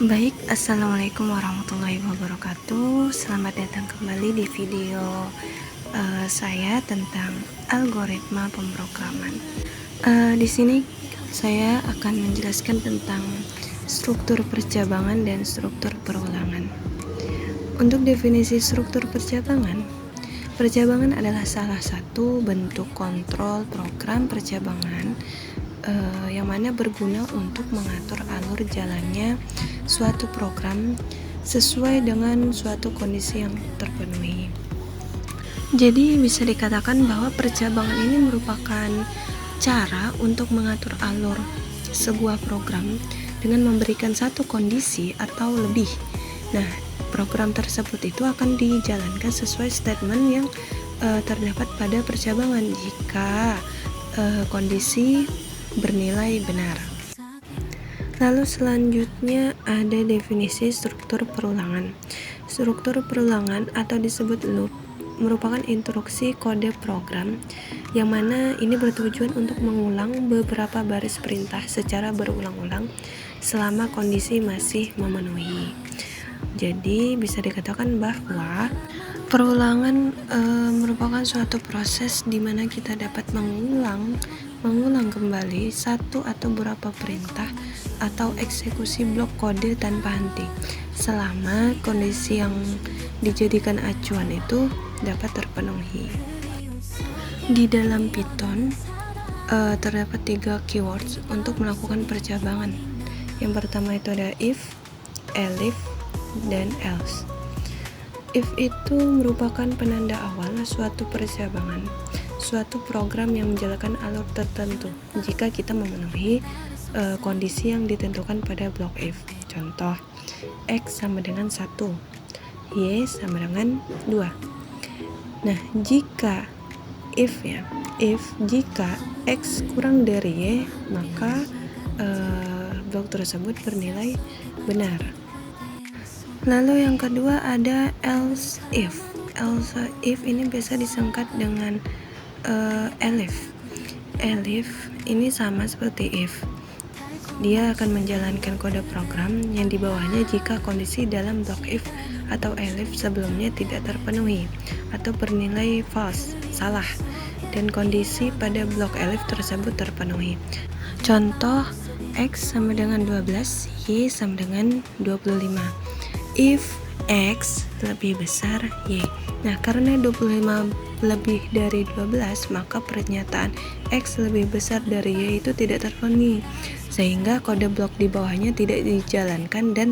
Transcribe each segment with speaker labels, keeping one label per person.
Speaker 1: Baik, assalamualaikum warahmatullahi wabarakatuh. Selamat datang kembali di video saya tentang algoritma pemrograman. Di sini saya akan menjelaskan tentang struktur percabangan dan struktur perulangan. Untuk definisi struktur percabangan, percabangan adalah salah satu bentuk kontrol program percabangan yang mana berguna untuk mengatur alur jalannya suatu program sesuai dengan suatu kondisi yang terpenuhi. Jadi bisa dikatakan bahwa percabangan ini merupakan cara untuk mengatur alur sebuah program dengan memberikan satu kondisi atau lebih. Nah, program tersebut itu akan dijalankan sesuai statement yang terdapat pada percabangan jika kondisi bernilai benar. Lalu selanjutnya ada definisi struktur perulangan. Struktur perulangan atau disebut loop merupakan instruksi kode program yang mana ini bertujuan untuk mengulang beberapa baris perintah secara berulang-ulang selama kondisi masih memenuhi. Jadi bisa dikatakan bahwa perulangan merupakan suatu proses di mana kita dapat mengulang kembali satu atau beberapa perintah atau eksekusi blok kode tanpa henti selama kondisi yang dijadikan acuan itu dapat terpenuhi. Di dalam Python terdapat 3 keywords untuk melakukan percabangan. Yang pertama itu ada if, elif, dan else. If itu merupakan penanda awal suatu percabangan, suatu program yang menjalankan alur tertentu jika kita memenuhi kondisi yang ditentukan pada blok if. Contoh, x sama dengan 1, y sama dengan 2. Nah, jika jika x kurang dari y, maka blok tersebut bernilai benar. Lalu yang kedua ada else if. Else if ini biasa disingkat dengan elif. Elif ini sama seperti if. Dia akan menjalankan kode program yang di bawahnya jika kondisi dalam blok if atau elif sebelumnya tidak terpenuhi atau bernilai false, salah, dan kondisi pada blok elif tersebut terpenuhi. Contoh, x sama dengan 12, y sama dengan 25. If x lebih besar y. Nah, karena 25 lebih dari 12, maka pernyataan x lebih besar dari y itu tidak terpenuhi, sehingga kode blok di bawahnya tidak dijalankan dan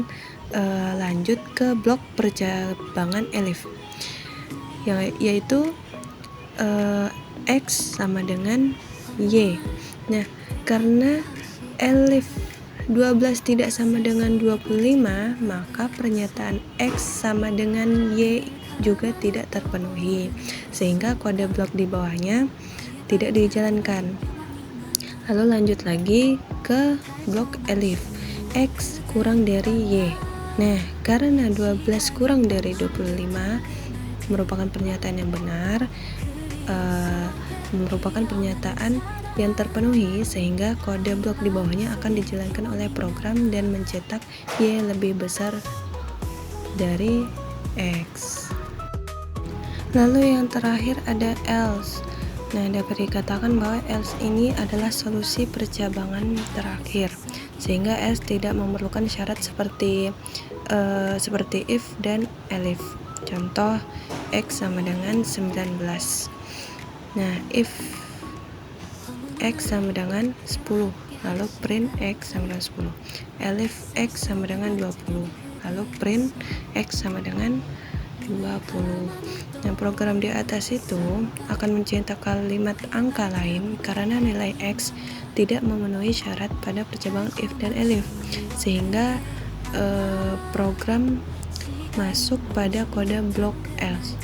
Speaker 1: lanjut ke blok percabangan elif, yaitu x sama dengan y. Nah, karena elif 12 tidak sama dengan 25, maka pernyataan x sama dengan y juga tidak terpenuhi, sehingga kode blok di bawahnya tidak dijalankan. Lalu lanjut lagi ke blok elif, x kurang dari y. Nah, karena 12 kurang dari 25 merupakan pernyataan yang benar, merupakan pernyataan yang terpenuhi, sehingga kode blok di bawahnya akan dijalankan oleh program dan mencetak y lebih besar dari x. Lalu yang terakhir ada else. Nah, dapat dikatakan bahwa else ini adalah solusi percabangan terakhir, sehingga else tidak memerlukan syarat seperti if dan elif. Contoh, x sama dengan 19. Nah, if x sama dengan 10, lalu print x sama dengan 10. Elif x sama dengan 20, lalu print x sama dengan 20. Nah, program di atas itu akan mencetak kalimat angka lain karena nilai x tidak memenuhi syarat pada percabangan if dan elif, sehingga program masuk pada kode blok else.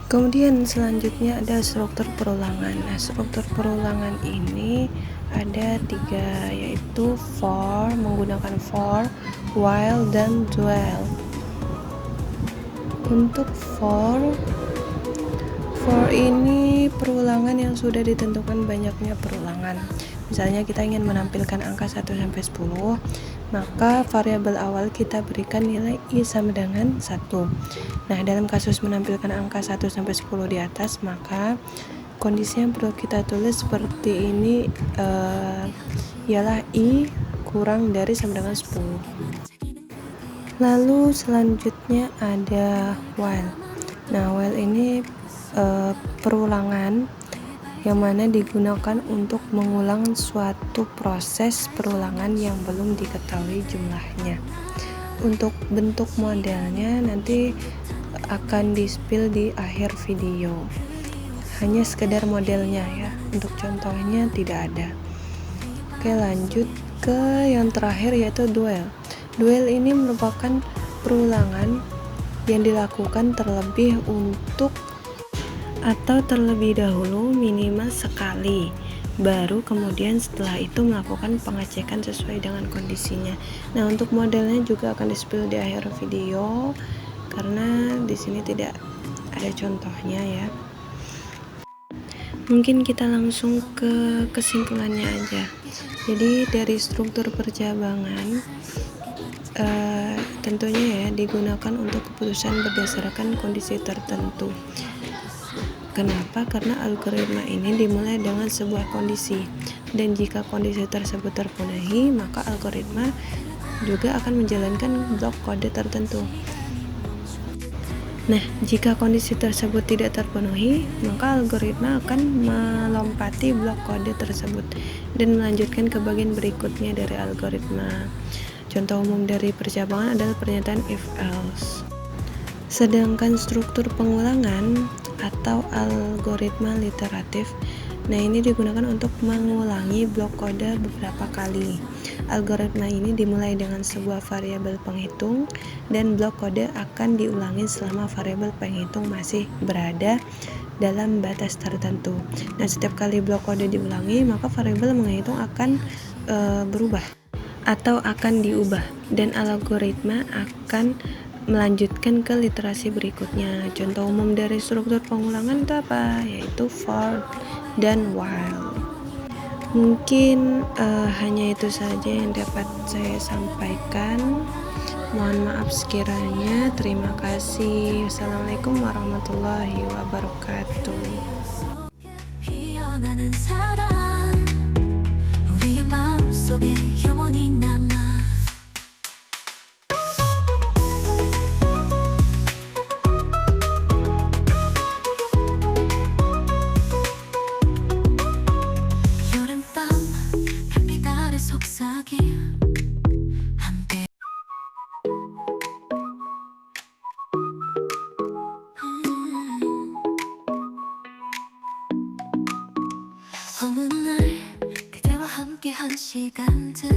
Speaker 1: Kemudian selanjutnya ada struktur perulangan. Nah, struktur perulangan ini ada 3, yaitu for, menggunakan for, while, dan while. Untuk for For ini perulangan yang sudah ditentukan banyaknya perulangan. Misalnya kita ingin menampilkan angka 1 sampai 10, maka variabel awal kita berikan nilai i sama dengan 1. Nah, dalam kasus menampilkan angka 1 sampai 10 di atas, maka kondisi yang perlu kita tulis seperti ini, ialah i kurang dari sama dengan 10. Lalu selanjutnya ada while. Nah, while ini perulangan yang mana digunakan untuk mengulang suatu proses perulangan yang belum diketahui jumlahnya. Untuk bentuk modelnya nanti akan di-spill di akhir video. Hanya sekedar modelnya ya, untuk contohnya tidak ada. Oke, lanjut ke yang terakhir yaitu duel. Duel ini merupakan perulangan yang dilakukan terlebih dahulu minimal sekali, baru kemudian setelah itu melakukan pengecekan sesuai dengan kondisinya. Nah, untuk modelnya juga akan di-spill di akhir video karena di sini tidak ada contohnya ya. Mungkin kita langsung ke kesimpulannya aja. Jadi dari struktur percabangan tentunya ya digunakan untuk keputusan berdasarkan kondisi tertentu. Kenapa? Karena algoritma ini dimulai dengan sebuah kondisi, dan jika kondisi tersebut terpenuhi, maka algoritma juga akan menjalankan blok kode tertentu. Nah, jika kondisi tersebut tidak terpenuhi, maka algoritma akan melompati blok kode tersebut dan melanjutkan ke bagian berikutnya dari algoritma. Contoh umum dari percabangan adalah pernyataan if-else. Sedangkan struktur pengulangan atau algoritma literatif, nah ini digunakan untuk mengulangi blok kode beberapa kali. Algoritma ini dimulai dengan sebuah variabel penghitung dan blok kode akan diulangi selama variabel penghitung masih berada dalam batas tertentu. Nah, setiap kali blok kode diulangi, maka variabel menghitung akan berubah atau akan diubah, dan algoritma akan melanjutkan ke literasi berikutnya. Contoh umum dari struktur pengulangan itu apa? Yaitu for dan while. Mungkin hanya itu saja yang dapat saya sampaikan. Mohon maaf sekiranya. Terima kasih. Wassalamualaikum warahmatullahi wabarakatuh.
Speaker 2: 어느 날 그대와 함께한 시간들,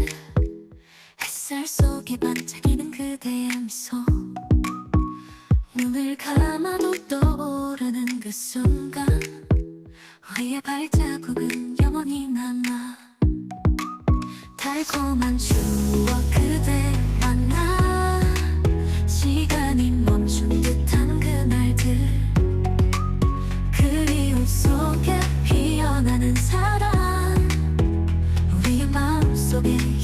Speaker 2: 햇살 속에 반짝이는 그대의 미소, 눈을 감아도 떠오르는 그 순간, 우리의 발자국은 영원히 남아. 달콤한 추억 그대 만나, 시간이 멈춘 듯한 그날들, 그리움 속에 피어나는 사랑, 우리의 마음속에